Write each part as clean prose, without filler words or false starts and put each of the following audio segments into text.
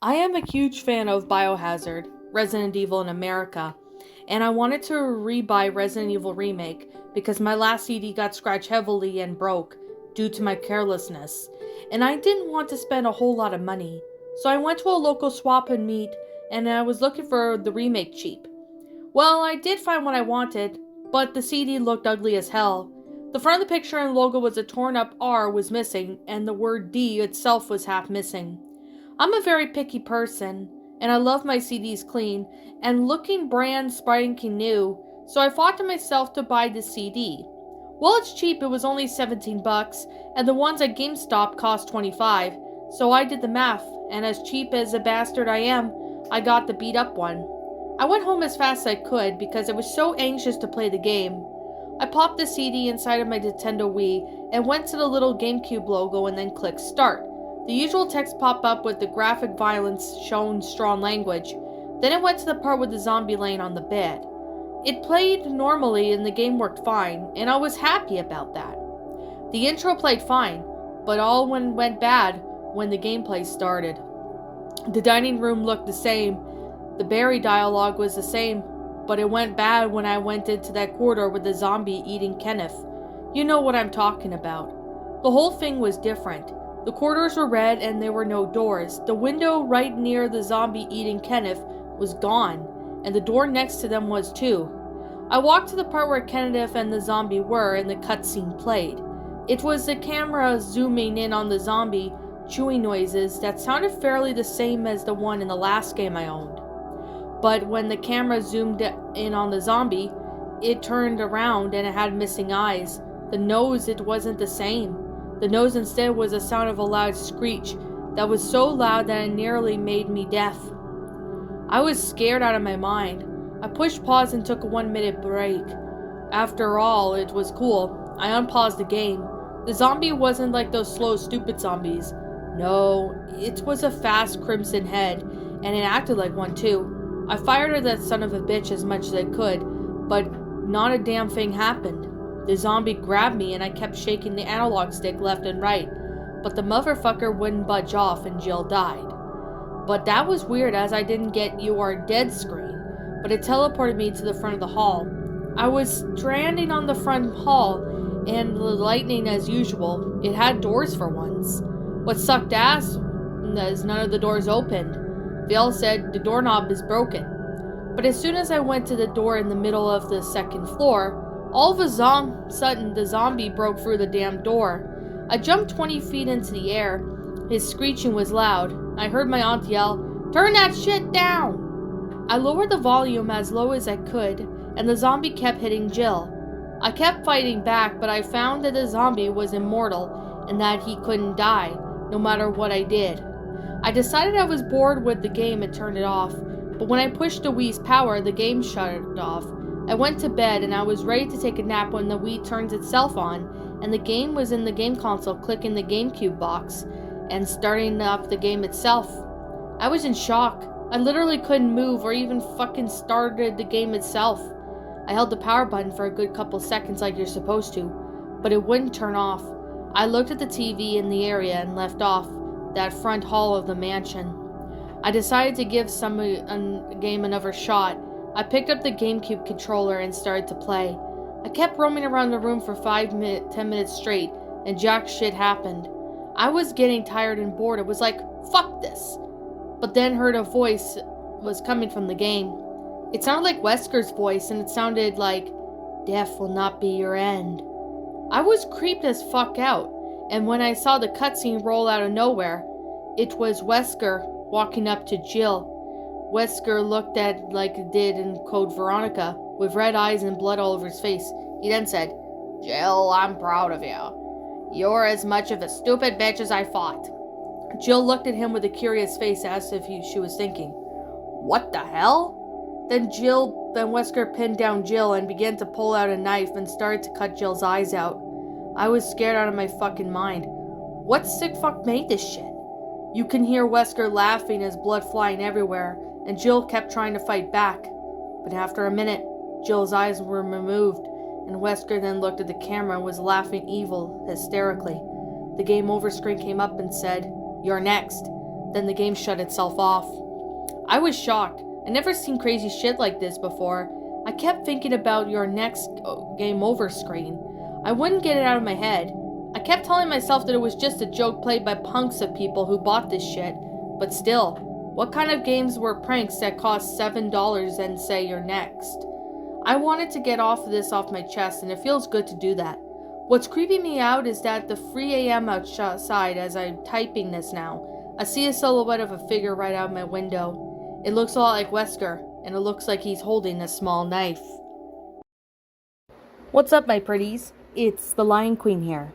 I am a huge fan of Biohazard, Resident Evil in America, and I wanted to re-buy Resident Evil Remake because my last CD got scratched heavily and broke due to my carelessness, and I didn't want to spend a whole lot of money. So I went to a local swap and meet, and I was looking for the remake cheap. Well, I did find what I wanted, but the CD looked ugly as hell. The front of the picture and logo was a torn up R was missing, and the word D itself was half missing. I'm a very picky person, and I love my CDs clean, and looking brand spanking new, so I thought to myself to buy the CD. Well, it's cheap, it was only 17 bucks, and the ones at GameStop cost 25, so I did the math, and as cheap as a bastard I am, I got the beat up one. I went home as fast as I could because I was so anxious to play the game. I popped the CD inside of my Nintendo Wii and went to the little GameCube logo and then clicked start. The usual text popped up with the graphic violence showing strong language. Then it went to the part with the zombie laying on the bed. It played normally and the game worked fine, and I was happy about that. The intro played fine, but all went bad when the gameplay started. The dining room looked the same, the Barry dialogue was the same, but it went bad when I went into that corridor with the zombie eating Kenneth. You know what I'm talking about. The whole thing was different. The corridors were red and there were no doors. The window right near the zombie eating Kenneth was gone, and the door next to them was too. I walked to the part where Kenneth and the zombie were and the cutscene played. It was the camera zooming in on the zombie, chewing noises that sounded fairly the same as the one in the last game I owned. But when the camera zoomed in on the zombie, it turned around and it had missing eyes. The nose, it wasn't the same. The nose instead was the sound of a loud screech that was so loud that it nearly made me deaf. I was scared out of my mind. I pushed pause and took a 1-minute break. After all, it was cool. I unpaused the game. The zombie wasn't like those slow, stupid zombies. No, it was a fast crimson head, and it acted like one too. I fired at that son of a bitch as much as I could, but not a damn thing happened. The zombie grabbed me and I kept shaking the analog stick left and right, but the motherfucker wouldn't budge off and Jill died. But that was weird as I didn't get "you are dead" screen, but it teleported me to the front of the hall. I was standing on the front hall and the lightning as usual. It had doors for once. What sucked ass is none of the doors opened. They all said the doorknob is broken. But as soon as I went to the door in the middle of the second floor, all of a sudden, the zombie broke through the damn door. I jumped 20 feet into the air. His screeching was loud. I heard my aunt yell, "Turn that shit down!" I lowered the volume as low as I could, and the zombie kept hitting Jill. I kept fighting back, but I found that the zombie was immortal and that he couldn't die, no matter what I did. I decided I was bored with the game and turned it off, but when I pushed the Wii's power, the game shut it off. I went to bed and I was ready to take a nap when the Wii turns itself on, and the game was in the game console clicking the GameCube box and starting up the game itself. I was in shock. I literally couldn't move or even fucking started the game itself. I held the power button for a good couple seconds like you're supposed to, but it wouldn't turn off. I looked at the TV in the area and left off that front hall of the mansion. I decided to give some game another shot. I picked up the GameCube controller and started to play. I kept roaming around the room for 10 minutes straight, and jack shit happened. I was getting tired and bored. It was like, fuck this. But then heard a voice was coming from the game. It sounded like Wesker's voice, and it sounded like, "Death will not be your end." I was creeped as fuck out, and when I saw the cutscene roll out of nowhere, it was Wesker walking up to Jill. Wesker looked at like it did in Code Veronica, with red eyes and blood all over his face. He then said, "Jill, I'm proud of you. You're as much of a stupid bitch as I thought." Jill looked at him with a curious face as if she was thinking, "What the hell?" Then Wesker pinned down Jill and began to pull out a knife and started to cut Jill's eyes out. I was scared out of my fucking mind. What sick fuck made this shit? You can hear Wesker laughing as blood flying everywhere, and Jill kept trying to fight back. But after a minute, Jill's eyes were removed, and Wesker then looked at the camera and was laughing hysterically. The game over screen came up and said, "You're next." Then the game shut itself off. I was shocked. I never seen crazy shit like this before. I kept thinking about "your next game over" screen. I wouldn't get it out of my head. I kept telling myself that it was just a joke played by punks of people who bought this shit. But still, what kind of games were pranks that cost $7 and say "you're next"? I wanted to get this off my chest, and it feels good to do that. What's creeping me out is that the 3 a.m. outside as I'm typing this now, I see a silhouette of a figure right out my window. It looks a lot like Wesker, and it looks like he's holding a small knife. What's up, my pretties? It's the Lion Queen here.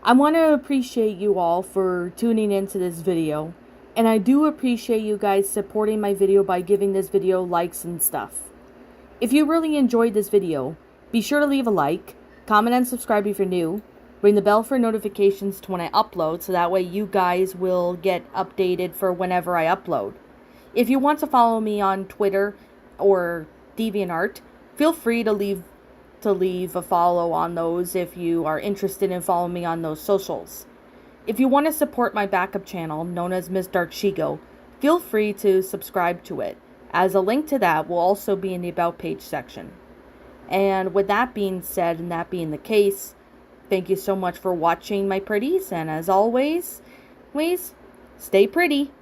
I want to appreciate you all for tuning into this video, and I do appreciate you guys supporting my video by giving this video likes and stuff. If you really enjoyed this video, be sure to leave a like, comment and subscribe if you're new, ring the bell for notifications to when I upload so that way you guys will get updated for whenever I upload. If you want to follow me on Twitter or DeviantArt, feel free to leave a follow on those if you are interested in following me on those socials. If you want to support my backup channel, known as Miss Dark Shigo, feel free to subscribe to it, as a link to that will also be in the About page section. And with that being said, and that being the case, thank you so much for watching, my pretties, and as always, please stay pretty.